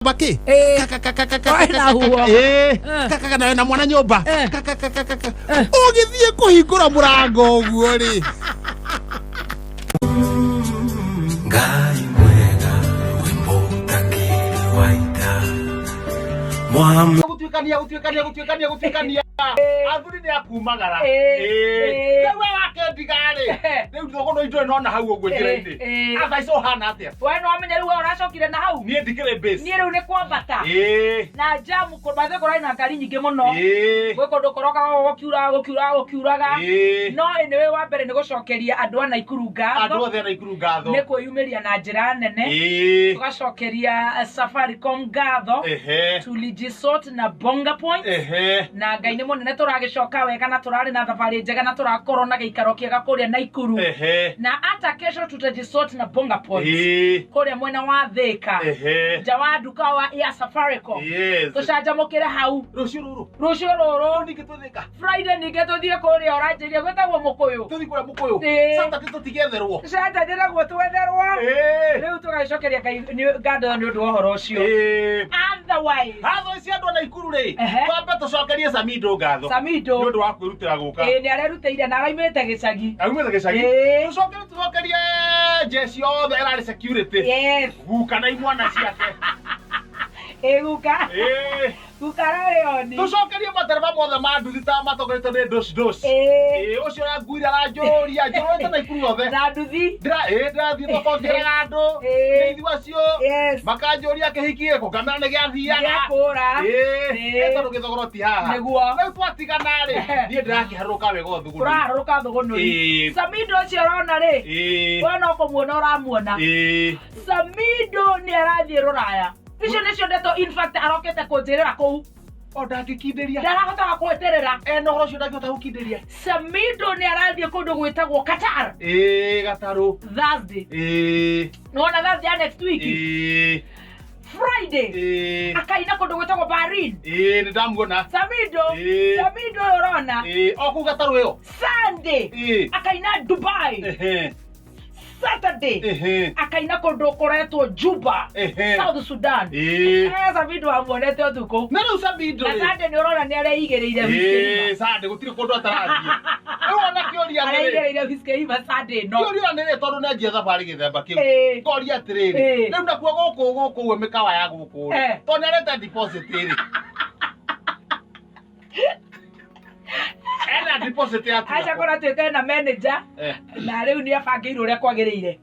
Baki kaka na mwana nyumba ugithie kuhingura murango uguo ri ngai mwega wimbo takiri waita mwamu gutwikania athuri ni akumagara wewe wake ndigari riu thogono indo nona hau uguo njira-ini athaico hana atia we no amenya riu uracokire na hau nie ndikire base nie riu ni kwambata na jamu kubathe kurai na ngari nyingi muno gwe kundu koroka gukiuraga no ene we wa mbere ni gucokeria andu ana Ikuru ngatho andu othe ana Ikuru ngatho ni kwiyumiria na njira nene tugacokeria Safaricom ngatho tulijisort na Bonga Point na ngai ni munene turagicoka wega na turari na thabari njega na turakorwo na giikaro kiega kuria na Ikuru na ata kesho tutajisort na Bonga Point kuria mwena wa Thika jawa duka ya Safaricom tucanjamukire hau rucio ruru ningituthika Friday ningetuthie kuria oranjiria gwetagwo mukuyu tuthi kuria mukuyu santa tutigetherwo santa ndira gwetwerwo riu tugacokeria ngai ngatho ni undu wa horo ucio otherwise cio andu ana Ikuru ri twambe tucokerie Samido ngatho Samido ni undu wa kwirutira guka ni arerutire na araimite gicagi tucokerie jeshi othe erari security guka na imwana ciake guka gukarayoni tucokerie matereba mothe ma nduthi ta matogeretwo ni dos ucio ranguire aranjuria njorete na Ikuru othe na nduthi ndathie tokonjeraga andu theithi wacio makanjuria kihikie ko kamera ni giathiaga tondu githogoro ti haha riu twatigana ri nie ndirakiharuka wega thugunu turaharuka thugunu Samido ucio rona ri wona ukumuona uramuona Samido ni arathie ruraya icio nicio ndeto in fact arokete kunjirira kuu ondangikinderia ndarahota gweterera nohoro ucio ndangihota gukinderia Samido ni arathie kundu gwitagwo Qatar Gataru Thursday nona Thursday next week Friday akaina kundu gwitagwo Bahrain ni ndamuona Samido urona oku Gataru iyo Sunday akaina Dubai Saturday akaina kundu kuretwo Juba South Sudan Samido amuonete utuku na riu Samido na Sunday ni urona ni areigereire Sunday gutiri kundu atarathie ona kioria ni areigereire Wiskeiva Sunday no kioria ni tondu ne njia thabari githemba kiu koria atiriri riu nakuo guku we mikawa ya guku tondu areta deposit iri ena deposit ya tu acha kora tweke na manager na riu ni abangirwo uria kwagirire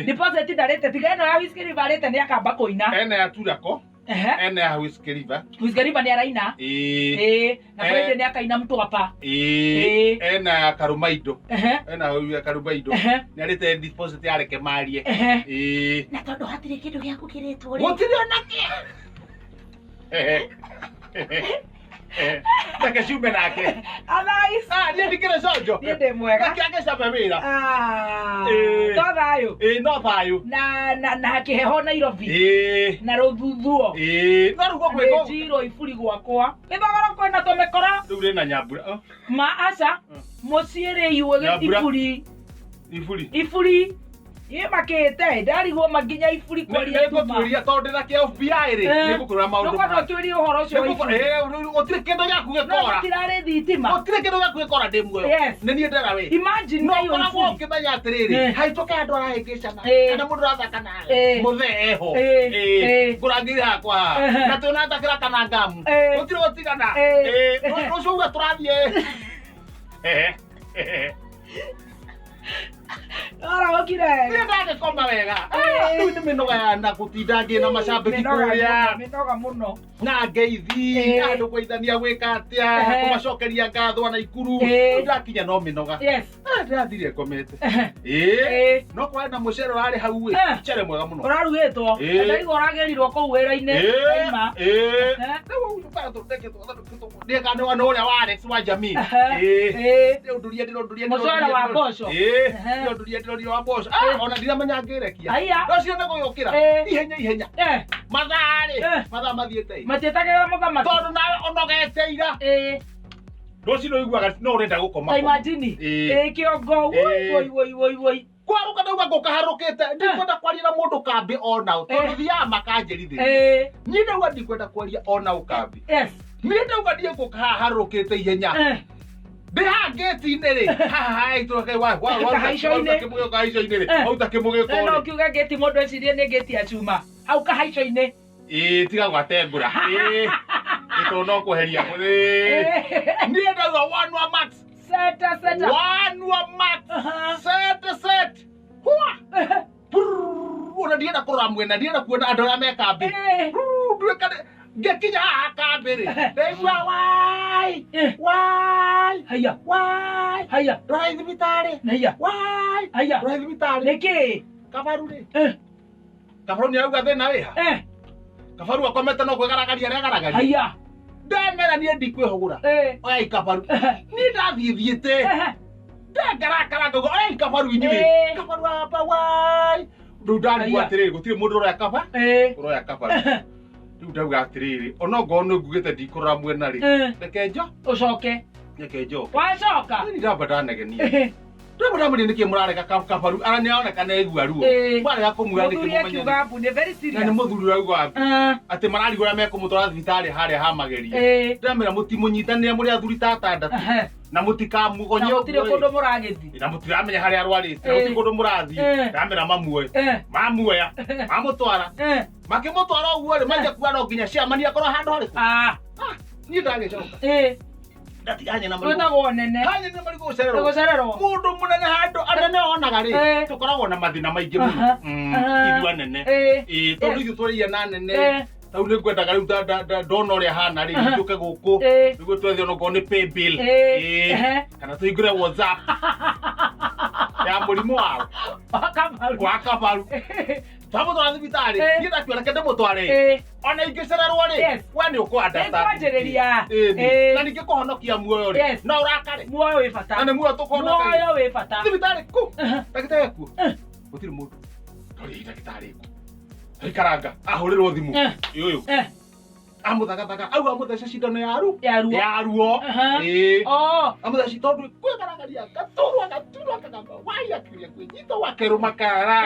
deposit ndarete tigeno ya Wiskeiva rete ni akamba kuina ena ya turako ena ya Wiskeiva ni araina na Friday ni akaina mtu hapa ena ya Karumaido ena ya Karumaido ni arete deposit ya reke marie na tondu hatire kindu gia kukiritwo ri gutiri onake Taka shume nake Alais nie ndikire cojo nie ndi mwega kake cabe wira to thayo no thayo na kiheho Nairobi na ruthuthuo no rugo kwego jiro ifuri gwakwa nithogoro kwenda tumekora riu ri na nyambura ma aca muciire iwe ifuri makete ndarigwo maginya ifuri kwaria turia tondu na ke FBI ri nigukurura maundu no turia uhoro ucio utire kindu gyaku gikora tirare thitima utire kindu gyaku gikora ndi muoyo ni nie ndera we imagine no koragwo ukimenya atiriri haitoke andu arahingicana kana mundu arathaka nawe mutheho ngurangiri hakwa na tunatakira kana ngamu utire gutigana rucio uga turathie ora okire ni ndage koma wega ni minoga ya na gutinda ngina macambiki kuria minoga muno na ngeithi andu gweithania gwika atia kumacokeria ngatho ana Ikuru ndakinya no minoga ndathire komete no kwa na mucero rari hau cere mwega muno urarugitwo ndaigo uragerirwo kuu wira-ini ima ni kana wana uria wa Alex wa Jamii nduria mucere wa mboco nduria wa mboco ona ndiramenya ngirekia no cio nego yukira ihenya mathaa mathiete matietagira muthamaki tondu nawe onogete ira rũciũ no iguaga no urenda gukoma imagine kiongo woi kwaruka ndauga ngokaharukite ndikwenda kwaria na mundu kambi ona tondu thia makanjerithi ni ndauga ndikwenda kwaria ona ukambi ni ndauga ndie ngokaharukite ihenya ndihangeti-ini ri haha ituke wa kahaico-ini kahaico-ini ri auta kimugiko ri no kiuga ngeti mundu ecirie ni ngeti achuma au kahaico-ini tiga gwatengura ito no kuheria ni ndauga one wa max set one wa max set huwa ona ndienda kurora mwena ndienda kuona andu aria mekambi ndwekane ngekinya akambi ri ndeigua wai haya rora thibitari haya rora thibitari niki kabaru ri kabaru ni auga thina wiha kabaru akomete no kwegaragaria ria garagaria haya ndamera nie ndikwihugura oya ikabaru ni ndathiithiite ndengarakara ngogo oya ikabaru inyui kabaru aba wai ndari gwatiriri gutire mundu roya kaba roya kabaru riu ndauga atiriri ona ngo no ngugite ndikurora mwena ri rekenjo ucoke rekenjo wacoka ni ndamba ndanegenia ndamba muri niki murareka kabaru ara nionekana egua ruo mwarega kumwira niki mumenya ni muthuri rauga ati mararigura mekumutwara thibitari haria ha mageria ndamira mutimunyitanire muri athuri tatandatu na mutikamugonye gutire kundu muragithi na mutiramenya haria arwarite gutire kundu murathie ndamira mamuoya mamutwara makimutwara uguo ri maje kuwa no nginya ciamani akorwo handu hariku ni ndagicoka ndatiganye na marigo wetagwo nene hanye ni marigo gucererwo mundu munene handu anene onaga ri tukoragwo na mathina maingi muno ithua nene tondu ithu turiye na nene tau ni ngwendaga riu ndona uria hana ri njuke guku niguo twethio no ngoni pay bill kana tuingure WhatsApp ya murimu wao wakabaru Tamo ndo thibitari ni ndakwira kende mutware ona ingicererwo ri we ni ukwanda ngwanjiriria na ningi kuhonokia muoyo ri na urakare muoyo wi bata na ni muoyo tukuhonokia muoyo wi bata thibitari ku ndagitari ku gutiri mundu tori ndagitari ku ikaranga ahurirwo thimu yuyu amuthagathaga au amuthece cindano ya ruo amuthece tondu kwigaragaria gaturwa kagamba wai akiria kwinyita wakeru makara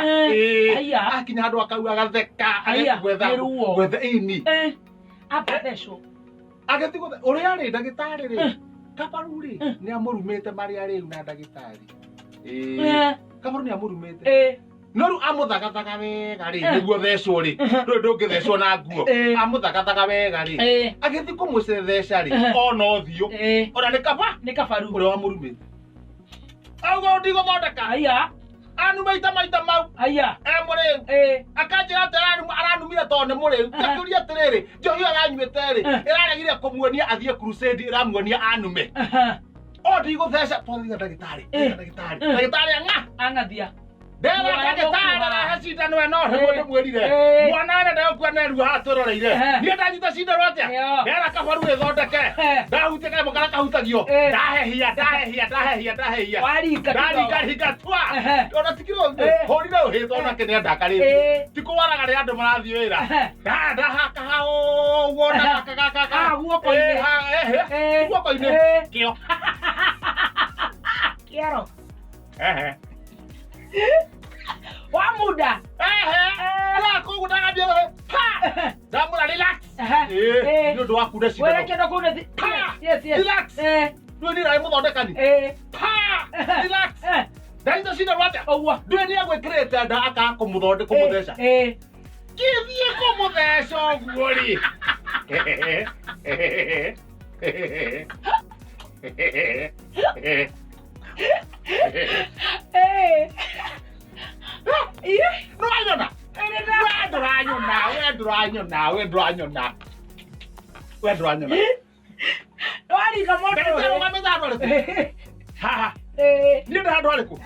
akinya handu akau agatheka agwetha ini apathecwo agethi guthe uria ri ndagitari ri kabaru ri ni amurumite maria riu na ndagitari kabaru ni amurumite noru amuthagathaga wega ri niguo thecwo ri ndungithecwo na nguo amuthagathaga wega ri agithi kumucetheca ri ona uthio ona ni kabaru uria wamurumite augo ndigo thondeka haya anu maita mau haya muri akanjira atari aranumire to ni muri akiuria atiriri njohi aranyuite ri iraregire kumuonia athie crusade iramuonia anume o ndigotheca twathia ndagitari angathia ndera ndagitari arahe cindano eno niguo ndimwirire mwana ene ndegukua neru haha twiroreire nie ndanyita cindano atia ndera kabaru ithondeke ndahutia kanyamũ karia kahutagio ndahehia ndarika twa ona tikire hũrire ũhĩte onake nĩ andakarĩte tikũwaraga rĩ andũ marathiĩ wĩra ndahaka ha ũguo ndagaka guoko-inĩ kĩo kĩero wa muda la ko ndanga bia ha damura relax ni ndo wakuda cindano wewe kendo kuna yes relax ni rai muthondekani relax ndaitha cindano atia ogua ndwe ni agwikirite nda akakumuthonde kumutheca kithie kumutheca oguo ri Nduranyona Ndwarika moto ndetero ngamethano riku haha ni ndandu ariku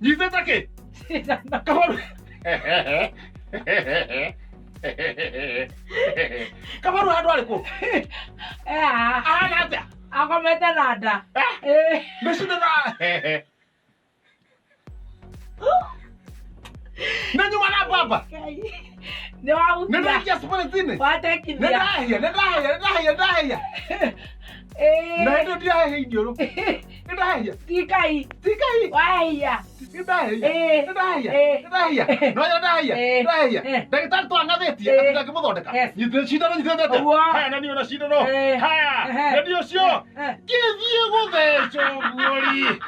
nyitete ki kabaru kabaru handu ariku atia akomete na nda mecindana Nanyuma na baba. Ni wa utia. Nenda spirituini. Watekithia. Nenda hia. Na ndo dia he idioro. Ndahia. Tikai. Tikai. Waya. Ndahia. Ndahia. No ya ndahia. Daktari tu angathetie atuga kimuthondeka. Nyite cindano nyitete. Haya nani ona cindano. Haya. Ndio cio. Githie gutheco guori.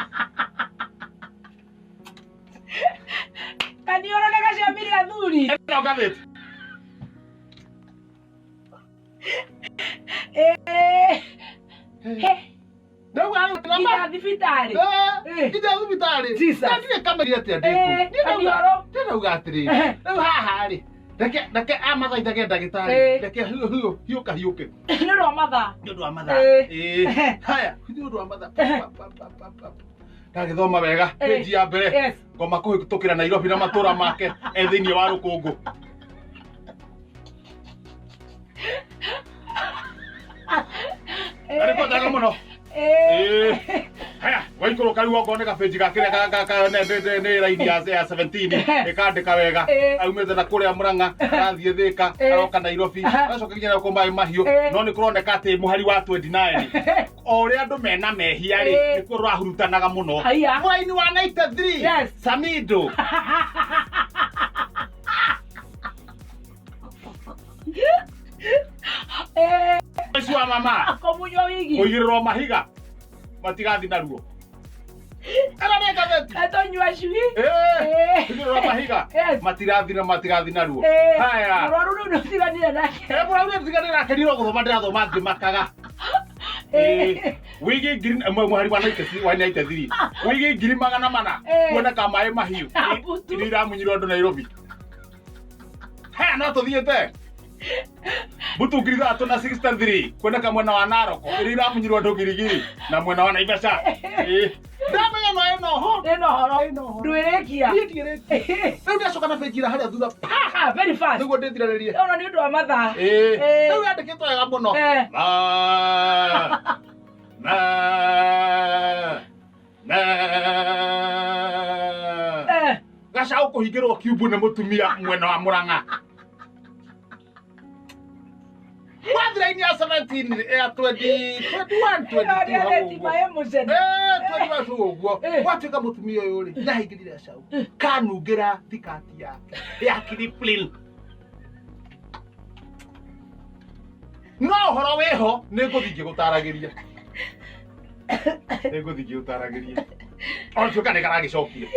Kani ona daga cia miri athuri. Eno gatheti. Ndau ana Ida thibitari. Ida thibitari. Jesus. Ndire kamera ate ndiko. Ndira ugatiri. Ndau haha ri. Ndake amathaitha ge ndagitari. Ndake hiuke. Ni ro matha. Nĩ ũndũ wa mathaa. Haya, nĩ ũndũ wa mathaa. Ndagĩthoma wega page ya mbere. Ngoma kũhĩtũkĩra Nairobi na matũra make thĩinĩ wa rũkũngũ. Arĩ kwendaga mũno. Haya, waikũrũka rĩu ongoneka page gakĩrĩa nĩ raini ya 17 ĩkandĩka wega. Aumĩte na kũrĩa Mũrang'a, arathiĩ Thĩka, aroka Nairobi, acoka nginya gũkũ Maĩ Mahiũ, no nĩ kũroneka atĩ mũhari wa 29 o ũrĩa andũ mena mehia rĩ nĩkuo rũrahurutanaga mũno. Mũraini wa 93 Samido. Maici wa mama Akomunyo wigi. Kũigĩrĩrwo mahiga matigathi naruo. Ara neka veti. Atonywa cui. Kũigĩrĩrwo mahiga matigathi naruo. Haya. Mũrwaru nĩ ũtiganire nake. Mũrwaru nĩ ũtiganire nake nĩ gũthoma ndĩrathoma ngĩmakaga. Wigi green mũhari wa 93 wigi ngiri 400 kuoneka Maĩ Mahiũ iria iramunyirwo andũ Nairobi. Haya no tũthiĩte Butu ngiri 363 kuoneka mwena wa Narok iria iramunyirwo andũ Girigiri na mwena wa Naivasha. Ndamenya no eno horo ndwĩrĩkia. Rĩu ndacoka na page ira harĩa thutha. Very fast. Nĩguo ndĩthirĩrĩrie. Ona nĩ ũndũ wa mathaa. Rĩu yandĩkĩtwo wega mũno. Gacaũ kũhingĩrwo kiubu nĩ mũtumia mwena wa Mũrang'a. Wathira-inĩ ya 17 ya 21 22 ũguo gwatuĩka mũtumia ũyũ rĩ ndahingĩrire gacaũ kanungĩra thikati yake ya Kiliplin. No ũhoro wĩho nĩngũthiĩ ngĩgũtaragĩria. Onatuĩka nĩ karagĩcokire.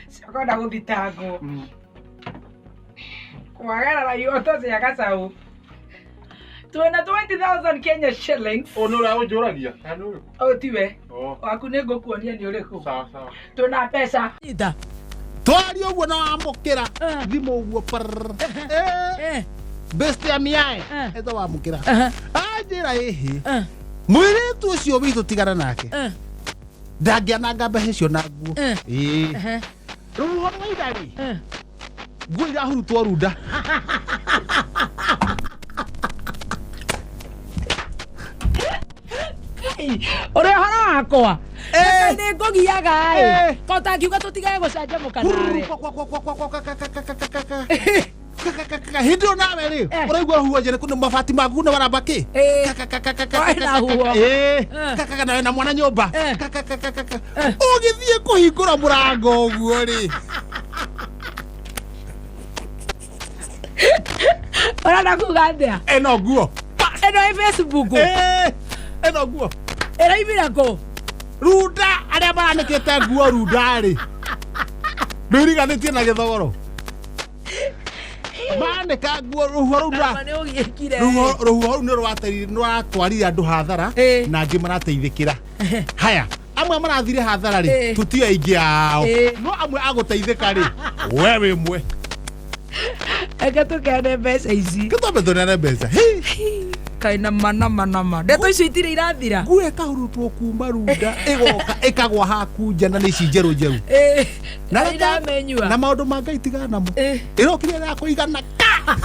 Sikwenda gũthitangwo. Kwagarara yoto cia gacaũ. Tuena 20,000 Kenya shillings. Nĩ ũraũnjũragia? Tiwe. Waku nĩ ngũkuonia nĩ ũrĩkũ. Sawa. Twĩna mbeca. Ita. Twaria ũguo na wamũkĩra thimũ ũguo best ya miae eto wamũkĩra anjĩra ĩhĩ mũirĩtu ũcio witũ tigana nake ndangĩananga mbeca icio na nguo. Rũhuho rwaida rĩ nguo irahurutwo runda. Ore hara wakwa. Nĩ ngũgiaga ĩ. Kota ngiuga tũtige gũcanjamũka nawe. Hindro nawe rĩ ũraigua rũhuho njĩrĩ kũnĩ mabati maku nĩ waramba kĩ? Nawe na mwana nyũmba ũgĩthiĩ kũhingũra mũrango ũguo rĩ. Ũrenda kuga atĩa? Ĩno nguo. Ĩno ĩ Facebook. Ĩno nguo. Ĩraimĩra kũ? Runda arĩa maranĩkĩte nguo runda rĩ. Ndũiriganĩtie na gĩthogoro. Manĩka nguo rũhuho rũu rũhuho rũu nĩ rũratwarire andũ hathara na angĩ marateithĩkĩra. Haya, amwe marathire hathara rĩ tũtio aingĩ ao no amwe agũteithĩka rĩ we wĩ mwe. Eke tũkene mbeca ici. Gĩtũmbe tũnene mbeca. Kaina mana. Ndeto icio itirĩ irathira. Nguo ĩkahurutwo kuma runda ĩgoka ĩkagwa haku nja na nĩ ici njerũ. Na maũndũ ma Ngai tigana namo. Ĩrokire ya kũigana ka.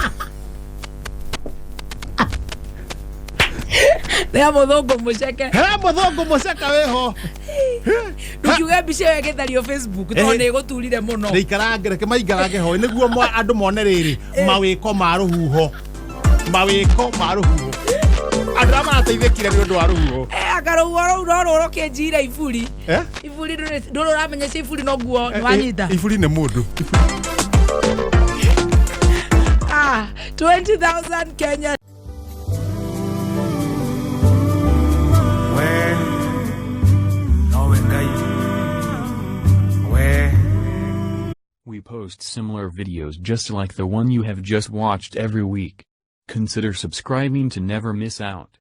Nĩa mũthũngũ mũceke. Mũthũngũ mũceke wĩho. Ndukiuge mbica ĩyo ĩgĩthario Facebook tondũ nĩ ĩgũturire mũno. Rĩikarange reke maigarange ho nĩguo andũ mone rĩrĩ mawĩko ma rũhuho. Andama ateithĩkire nĩ ũndũ wa rũhuho. Akarũhuho rũu no rũrũke njira iburi. Iburi ndũrũ ramenya cia iburi no guo nĩ wanyita. Iburi nĩ mũndũ. 20,000 Kenya. We post similar videos just like the one you have just watched every week. Consider subscribing to never miss out.